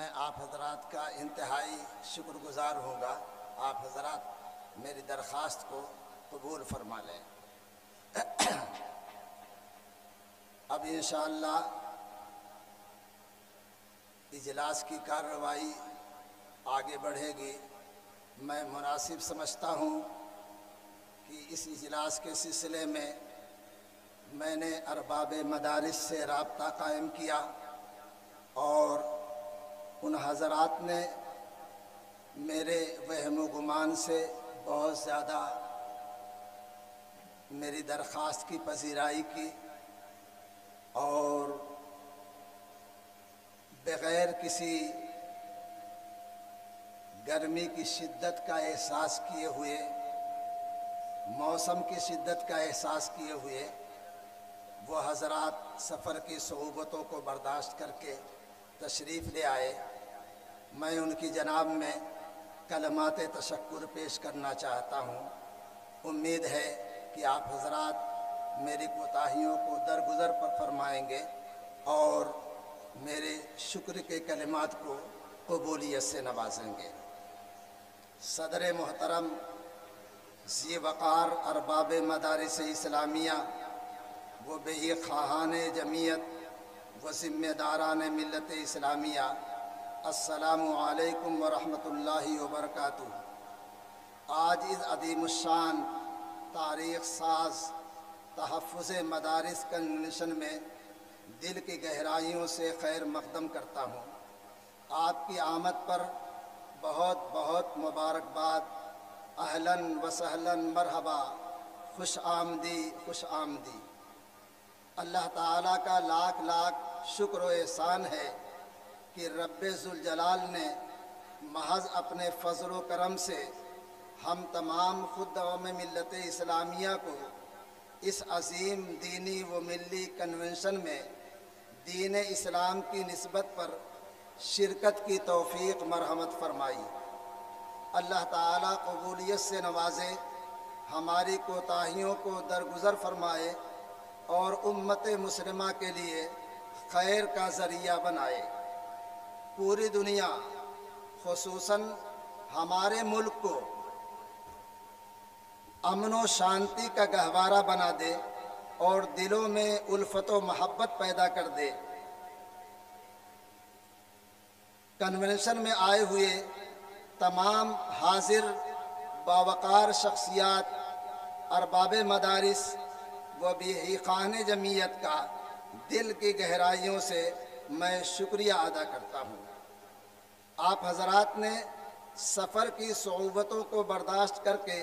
میں آپ حضرات کا انتہائی شکر گزار ہوں گا۔ آپ حضرات میری درخواست کو قبول فرما لیں۔ اب انشاءاللہ اجلاس کی کارروائی آگے بڑھے گی۔ میں مناسب سمجھتا ہوں کہ اس اجلاس کے سلسلے میں نے ارباب مدارس سے رابطہ قائم کیا اور ان حضرات نے میرے وہم و گمان سے بہت زیادہ میری درخواست کی پذیرائی کی اور بغیر کسی گرمی کی شدت کا احساس کیے ہوئے، موسم کی شدت کا احساس کیے ہوئے وہ حضرات سفر کی صعوبتوں کو برداشت کر کے تشریف لے آئے۔ میں ان کی جناب میں کلمات تشکر پیش کرنا چاہتا ہوں۔ امید ہے کہ آپ حضرات میری کوتاہیوں کو درگزر پر فرمائیں گے اور میرے شکر کے کلمات کو قبولیت سے نوازیں گے۔ صدر محترم ذی وقار ارباب مدارس اسلامیہ و بے خواہان جمعیت و ذمہ داران ملت اسلامیہ، السلام علیکم ورحمۃ اللہ وبرکاتہ۔ آج اس عظیم الشان تاریخ ساز تحفظ مدارس کنونشن میں دل کی گہرائیوں سے خیر مقدم کرتا ہوں۔ آپ کی آمد پر بہت بہت مبارکباد۔ اہلاً و سہلاً، مرحبا، خوش آمدی، خوش آمدی۔ اللہ تعالیٰ کا لاکھ لاکھ شکر و احسان ہے کہ رب ذوالجلال نے محض اپنے فضل و کرم سے ہم تمام خدام ملت اسلامیہ کو اس عظیم دینی و ملی کنونشن میں دین اسلام کی نسبت پر شرکت کی توفیق مرحمت فرمائی۔ اللہ تعالیٰ قبولیت سے نوازے، ہماری کوتاہیوں کو درگزر فرمائے اور امت مسلمہ کے لیے خیر کا ذریعہ بنائے۔ پوری دنیا خصوصاً ہمارے ملک کو امن و شانتی کا گہوارہ بنا دے اور دلوں میں الفت و محبت پیدا کر دے۔ کنونشن میں آئے ہوئے تمام حاضر باوقار شخصیات، ارباب مدارس و بے خواہان جمعیت کا دل کی گہرائیوں سے میں شکریہ ادا کرتا ہوں۔ آپ حضرات نے سفر کی صعوبتوں کو برداشت کر کے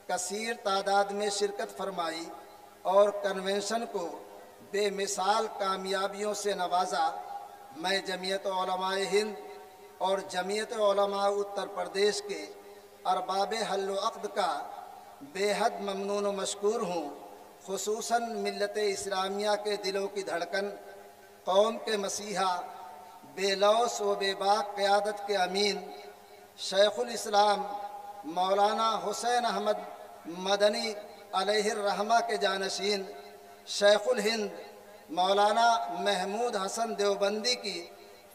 کثیر تعداد میں شرکت فرمائی اور کنونشن کو بے مثال کامیابیوں سے نوازا۔ میں جمعیت علماء ہند اور جمعیت علماء اتر پردیش کے ارباب حل و عقد کا بے حد ممنون و مشکور ہوں۔ خصوصاً ملت اسلامیہ کے دلوں کی دھڑکن، قوم کے مسیحا، بے لوث و بے باک قیادت کے امین، شیخ الاسلام مولانا حسین احمد مدنی علیہ الرحمہ کے جانشین، شیخ الہند مولانا محمود حسن دیوبندی کی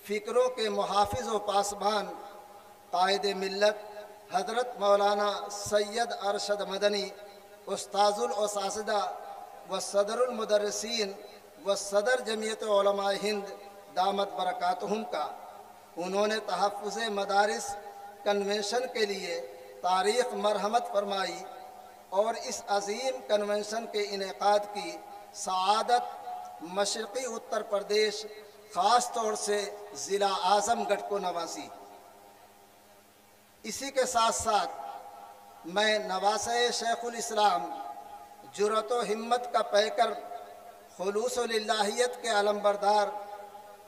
فکروں کے محافظ و پاسبان، قائد ملت حضرت مولانا سید ارشد مدنی، استاذ الاساتذہ و صدر المدرسین و صدر جمعیت علماء ہند دامت برکاتہم کا، انہوں نے تحفظ مدارس کنونشن کے لیے تاریخ مرحمت فرمائی اور اس عظیم کنونشن کے انعقاد کی سعادت مشرقی اتر پردیش، خاص طور سے ضلع اعظم گڑھ کو نوازی۔ اسی کے ساتھ ساتھ میں نواسۂ شیخ الاسلام، جرأت و ہمت کا پیکر، خلوص و للہیت کے علمبردار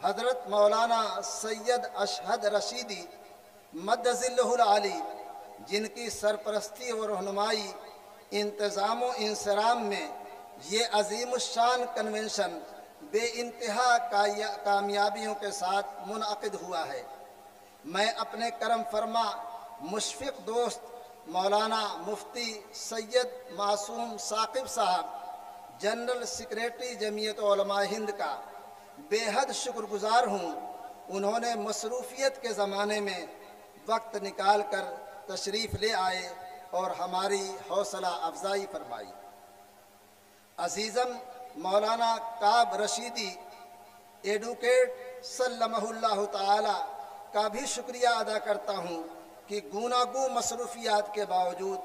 حضرت مولانا سید اشہد رشیدی مد ظلہ العالی، جن کی سرپرستی و رہنمائی، انتظام و انصرام میں یہ عظیم الشان کنونشن بے انتہا کامیابیوں کے ساتھ منعقد ہوا ہے۔ میں اپنے کرم فرما مشفق دوست مولانا مفتی سید معصوم ثاقب صاحب، جنرل سیکریٹری جمعیت علماء ہند کا بے حد شکر گزار ہوں انہوں نے مصروفیت کے زمانے میں وقت نکال کر تشریف لے آئے اور ہماری حوصلہ افزائی فرمائی۔ عزیزم مولانا کعب رشیدی ایڈوکیٹ سلمہ اللہ تعالی کا بھی شکریہ ادا کرتا ہوں کہ گوناگوں مصروفیات کے باوجود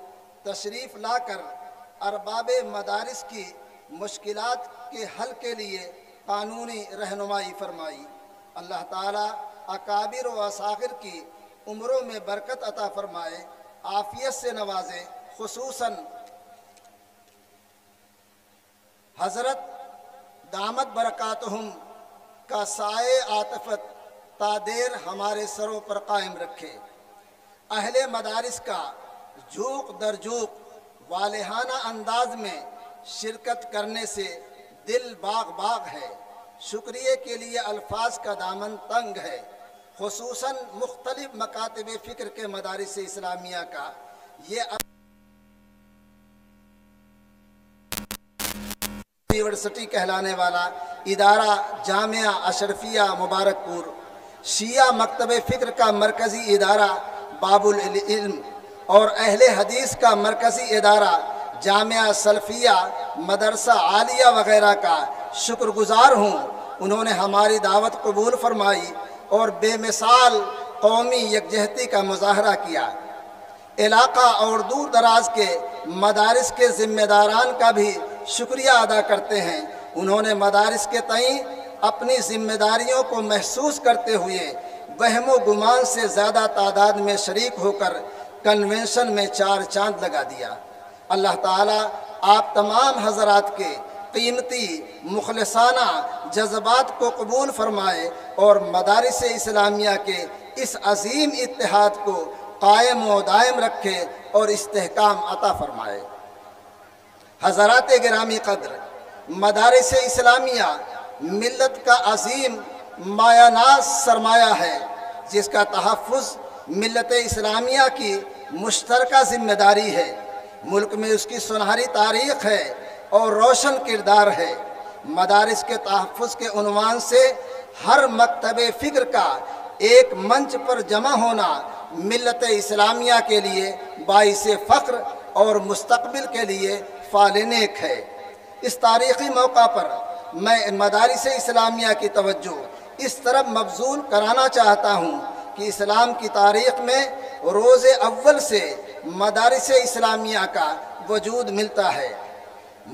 تشریف لا کر ارباب مدارس کی مشکلات کے حل کے لیے قانونی رہنمائی فرمائی۔ اللہ تعالیٰ اکابر و اصاغر کی عمروں میں برکت عطا فرمائے، عافیت سے نوازے۔ خصوصاً حضرت دامت برکاتہم کا سائے عاطفت تا دیر ہمارے سروں پر قائم رکھے۔ اہل مدارس کا جھوک در جھوک والہانہ انداز میں شرکت کرنے سے دل باغ باغ ہے۔ شکریہ کے لیے الفاظ کا دامن تنگ ہے۔ خصوصاً مختلف مکاتب فکر کے مدارس اسلامیہ کا یہ یونیورسٹی کہلانے والا ادارہ جامعہ اشرفیہ مبارک پور، شیعہ مکتب فکر کا مرکزی ادارہ باب العلم اور اہل حدیث کا مرکزی ادارہ جامعہ سلفیہ مدرسہ عالیہ وغیرہ کا شکر گزار ہوں۔ انہوں نے ہماری دعوت قبول فرمائی اور بے مثال قومی یکجہتی کا مظاہرہ کیا۔ علاقہ اور دور دراز کے مدارس کے ذمہ داران کا بھی شکریہ ادا کرتے ہیں۔ انہوں نے مدارس کے تئیں اپنی ذمہ داریوں کو محسوس کرتے ہوئے وہم و گمان سے زیادہ تعداد میں شریک ہو کر کنونشن میں 4 چاند لگا دیا۔ اللہ تعالیٰ آپ تمام حضرات کے قیمتی مخلصانہ جذبات کو قبول فرمائے اور مدارس اسلامیہ کے اس عظیم اتحاد کو قائم و دائم رکھے اور استحکام عطا فرمائے۔ حضرات گرامی قدر، مدارس اسلامیہ ملت کا عظیم مایہ ناز سرمایہ ہے جس کا تحفظ ملت اسلامیہ کی مشترکہ ذمہ داری ہے۔ ملک میں اس کی سنہری تاریخ ہے اور روشن کردار ہے۔ مدارس کے تحفظ کے عنوان سے ہر مکتب فکر کا ایک منچ پر جمع ہونا ملت اسلامیہ کے لیے باعث فخر اور مستقبل کے لیے فعال نیک ہے۔ اس تاریخی موقع پر میں مدارس اسلامیہ کی توجہ اس طرف مبذول کرانا چاہتا ہوں کہ اسلام کی تاریخ میں روز اول سے مدارس اسلامیہ کا وجود ملتا ہے۔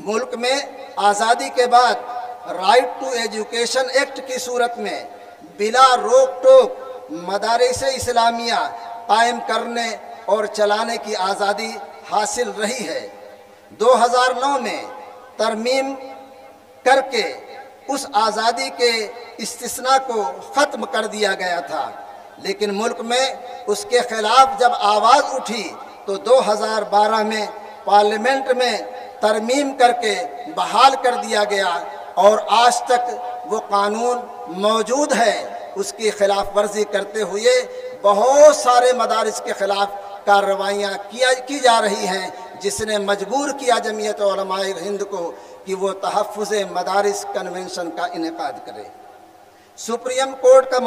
ملک میں آزادی کے بعد رائٹ ٹو ایجوکیشن ایکٹ کی صورت میں بلا روک ٹوک مدارس اسلامیہ قائم کرنے اور چلانے کی آزادی حاصل رہی ہے۔ 2009 میں ترمیم کر کے اس آزادی کے استثناء کو ختم کر دیا گیا تھا، لیکن ملک میں اس کے خلاف جب آواز اٹھی تو 2012 میں پارلیمنٹ میں ترمیم کر کے بحال کر دیا گیا اور آج تک وہ قانون موجود ہے۔ اس کی خلاف ورزی کرتے ہوئے بہت سارے مدارس کے خلاف کارروائیاں کی جا رہی ہیں، جس نے مجبور کیا جمعیت علماء ہند کو کہ وہ تحفظ مدارس کنونشن کا انعقاد کرے۔ سپریم کورٹ کا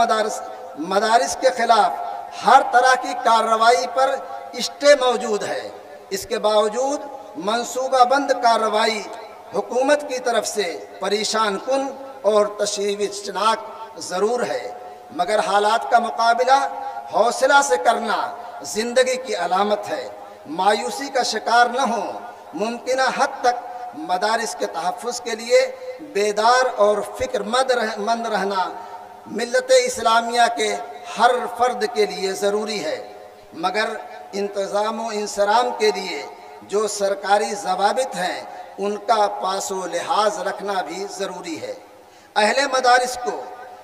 مدارس کے خلاف ہر طرح کی کارروائی پر اسٹے موجود ہے۔ اس کے باوجود منصوبہ بند کارروائی حکومت کی طرف سے پریشان کن اور تشویشناک ضرور ہے، مگر حالات کا مقابلہ حوصلہ سے کرنا زندگی کی علامت ہے۔ مایوسی کا شکار نہ ہوں۔ ممکنہ حد تک مدارس کے تحفظ کے لیے بیدار اور فکر مند رہنا ملت اسلامیہ کے ہر فرد کے لیے ضروری ہے، مگر انتظام و انصرام کے لیے جو سرکاری ضوابط ہیں ان کا پاس و لحاظ رکھنا بھی ضروری ہے۔ اہل مدارس کو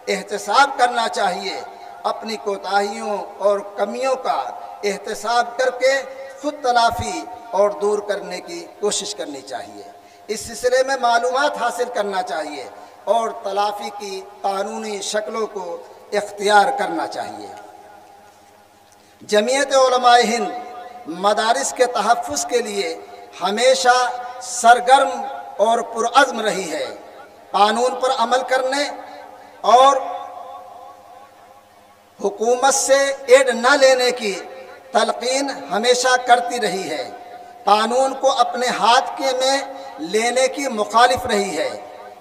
احتساب کرنا چاہیے، اپنی کوتاہیوں اور کمیوں کا احتساب کر کے خود تلافی اور دور کرنے کی کوشش کرنی چاہیے۔ اس سلسلے میں معلومات حاصل کرنا چاہیے اور تلافی کی قانونی شکلوں کو اختیار کرنا چاہیے۔ جمعیت علماء ہند مدارس کے تحفظ کے لیے ہمیشہ سرگرم اور پرعزم رہی ہے۔ قانون پر عمل کرنے اور حکومت سے ایڈ نہ لینے کی تلقین ہمیشہ کرتی رہی ہے، قانون کو اپنے ہاتھ کے میں لینے کی مخالف رہی ہے۔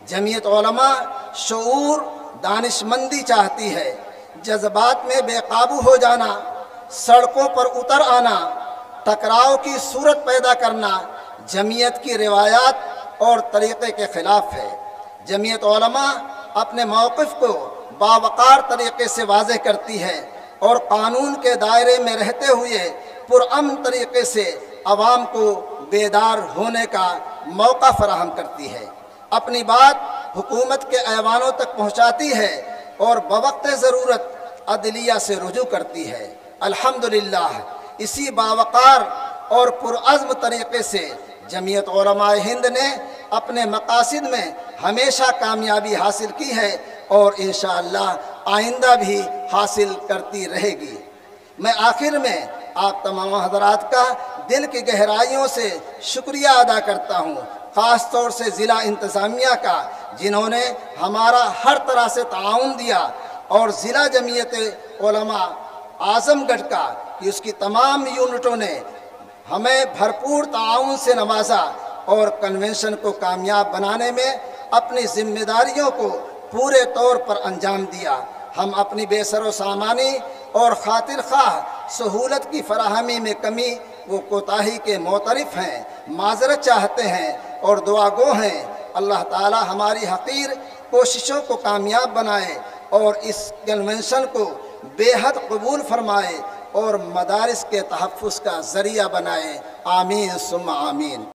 جمعیت علماء شعور، دانشمندی چاہتی ہے۔ جذبات میں بے قابو ہو جانا، سڑکوں پر اتر آنا، ٹکراؤ کی صورت پیدا کرنا جمعیت کی روایات اور طریقے کے خلاف ہے۔ جمعیت علماء اپنے موقف کو باوقار طریقے سے واضح کرتی ہے اور قانون کے دائرے میں رہتے ہوئے پرامن طریقے سے عوام کو بیدار ہونے کا موقع فراہم کرتی ہے، اپنی بات حکومت کے ایوانوں تک پہنچاتی ہے اور بوقت ضرورت عدلیہ سے رجوع کرتی ہے۔ الحمدللہ اسی باوقار اور پرعزم طریقے سے جمعیت علماء ہند نے اپنے مقاصد میں ہمیشہ کامیابی حاصل کی ہے اور انشاءاللہ آئندہ بھی حاصل کرتی رہے گی۔ میں آخر میں آپ تمام حضرات کا دل کی گہرائیوں سے شکریہ ادا کرتا ہوں، خاص طور سے ضلع انتظامیہ کا، جنہوں نے ہمارا ہر طرح سے تعاون دیا، اور ضلع جمعیت علماء اعظم گڑھ کا کہ اس کی تمام یونٹوں نے ہمیں بھرپور تعاون سے نوازا اور کنونشن کو کامیاب بنانے میں اپنی ذمہ داریوں کو پورے طور پر انجام دیا۔ ہم اپنی بے سر و سامانی اور خاطر خواہ سہولت کی فراہمی میں کمی و کوتاہی کے معترف ہیں، معذرت چاہتے ہیں اور دعا گو ہیں۔ اللہ تعالی ہماری حقیر کوششوں کو کامیاب بنائے اور اس کنونشن کو بے حد قبول فرمائے اور مدارس کے تحفظ کا ذریعہ بنائے۔ آمین ثم آمین۔